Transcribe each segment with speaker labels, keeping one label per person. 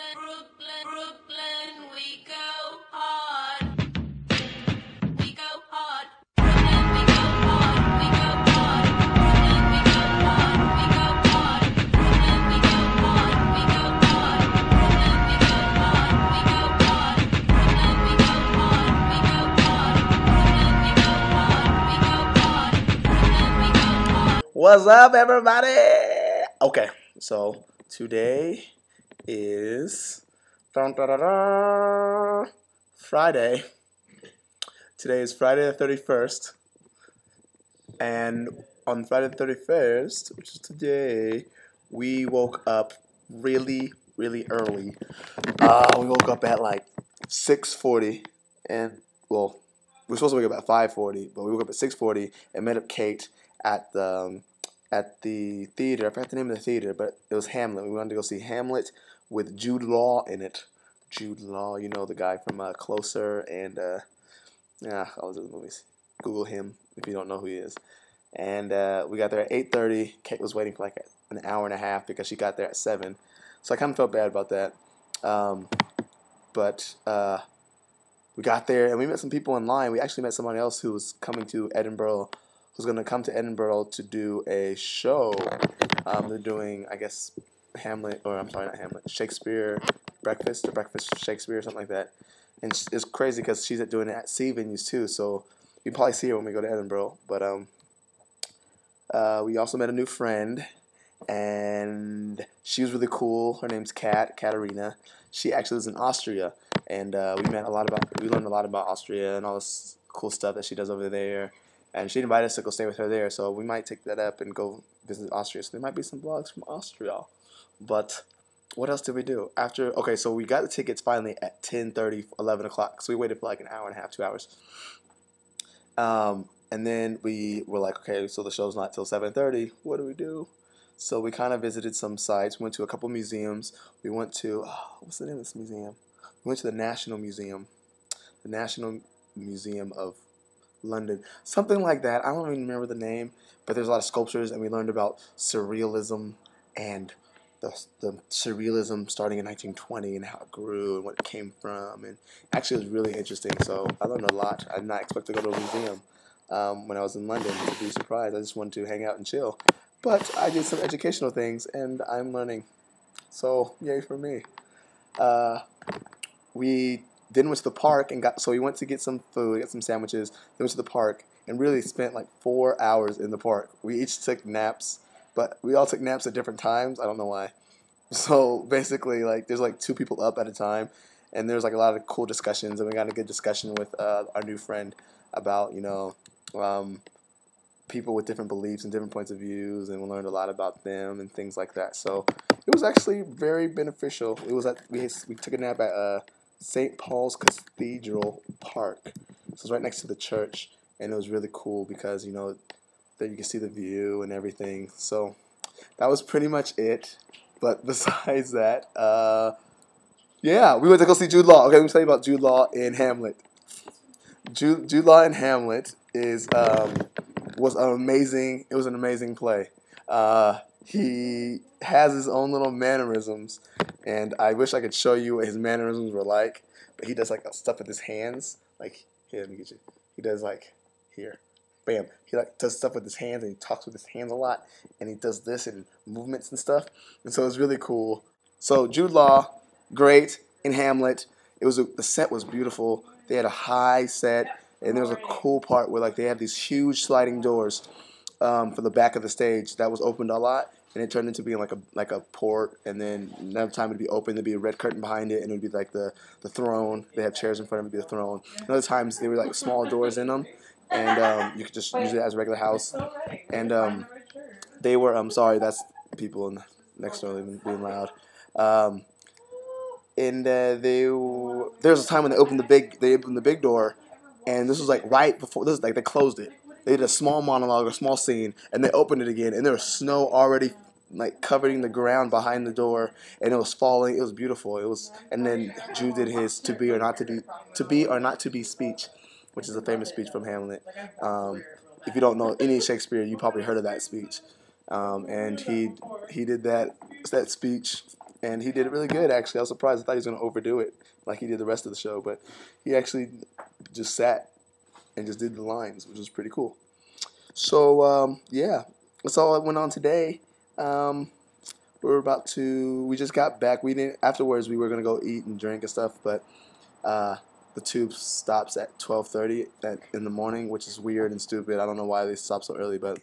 Speaker 1: we go hard. We go hard. Brooklyn, we go hard. We go hard. Brooklyn, we go hard. We go hard. Brooklyn, we go hard. We go hard. Brooklyn, we go hard. We go hard. Brooklyn, we go hard. We go hard. Brooklyn, we go hard. We go hard. Brooklyn, we go hard.
Speaker 2: What's up, everybody? Okay, so today is Friday. Today is Friday the 31st. And on Friday the 31st, which is today, we woke up really early. We woke up at like 6:40, and well, we were supposed to wake up at 5:40, but we woke up at 6:40 and met up Kate at the theater. I forgot the name of the theater, but it was Hamlet. We wanted to go see Hamlet with Jude Law in it. Jude Law, you know, the guy from Closer and all those movies. Google him if you don't know who he is. And we got there at 8:30. Kate was waiting for like an hour and a half because she got there at 7. So I kind of felt bad about that. But we got there and we met some people in line. We actually met somebody else who was coming to Edinburgh, who's going to come to Edinburgh to do a show. They're doing, I guess, Hamlet, or I'm sorry, not Hamlet, Shakespeare Breakfast, or Breakfast Shakespeare, or something like that. And it's crazy because she's doing it at C venues too, so you probably see her when we go to Edinburgh. But we also met a new friend, and she was really cool. Her name's Katarina. She actually lives in Austria, and we learned a lot about Austria and all this cool stuff that she does over there. And she invited us to go stay with her there, so we might take that up and go visit Austria. So there might be some vlogs from Austria. But what else did we do? Okay, so we got the tickets finally at 10:30, 11 o'clock. So we waited for like an hour and a half, 2 hours. And then we were like, okay, so the show's not till 7:30. What do we do? So we kind of visited some sites. We went to a couple museums. We went to, what's the name of this museum? We went to the National Museum. The National Museum of London, something like that. I don't even remember the name, but there's a lot of sculptures, and we learned about surrealism and the surrealism starting in 1920 and how it grew and what it came from. And actually, it was really interesting. So I learned a lot. I did not expect to go to a museum when I was in London. To be surprised, I just wanted to hang out and chill. But I did some educational things, and I'm learning. So yay for me. We then went to the park and so we went to get some food, got some sandwiches, then went to the park and really spent like 4 hours in the park. We each took naps, but we all took naps at different times. I don't know why. So basically, like, there's like 2 people up at a time, and there's like a lot of cool discussions, and we got a good discussion with our new friend about, you know, people with different beliefs and different points of views, and we learned a lot about them and things like that. So it was actually very beneficial. It was we took a nap at St. Paul's Cathedral Park. So it's right next to the church, and it was really cool because, you know, that you can see the view and everything. So that was pretty much it. But besides that, yeah, we went to go see Jude Law. Okay, let me tell you about Jude Law in Hamlet. Jude Law in Hamlet was amazing. It was an amazing play. He has his own little mannerisms, and I wish I could show you what his mannerisms were like. But he does like stuff with his hands, like here. Let me get you. He does like here, bam. He like does stuff with his hands, and he talks with his hands a lot, and he does this and movements and stuff. And so it's really cool. So Jude Law, great in Hamlet. The set was beautiful. They had a high set, and there was a cool part where like they had these huge sliding doors for the back of the stage that was opened a lot, and it turned into being like a port. And then another time it'd be open, there'd be a red curtain behind it, and it'd be like the throne. They have chairs in front of it, it'd be the throne. And other times there were like small doors in them, and you could just use it as a regular house. And they were sorry, that's people next door being loud. And there was a time when they opened the big door, and this was like right before this, like they closed it. They did a small monologue, a small scene, and they opened it again, and there was snow already like covering the ground behind the door, and it was falling. It was beautiful. And then Jude did his to be or not to be speech, which is a famous speech from Hamlet. If you don't know any Shakespeare, you probably heard of that speech. And he did that speech and he did it really good. Actually, I was surprised. I thought he was going to overdo it like he did the rest of the show, but he actually just sat and just did the lines, which was pretty cool. So yeah, that's all that went on today. We just got back. We didn't afterwards. We were gonna go eat and drink and stuff, but the tube stops at 12:30 in the morning, which is weird and stupid. I don't know why they stop so early, but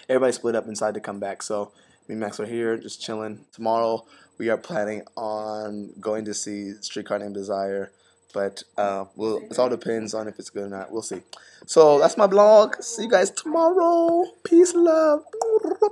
Speaker 2: everybody split up inside to come back. So me and Max are here, just chilling. Tomorrow we are planning on going to see Streetcar Named Desire, but it all depends on if it's good or not. We'll see. So that's my vlog. See you guys tomorrow. Peace, love.
Speaker 1: Brooklyn.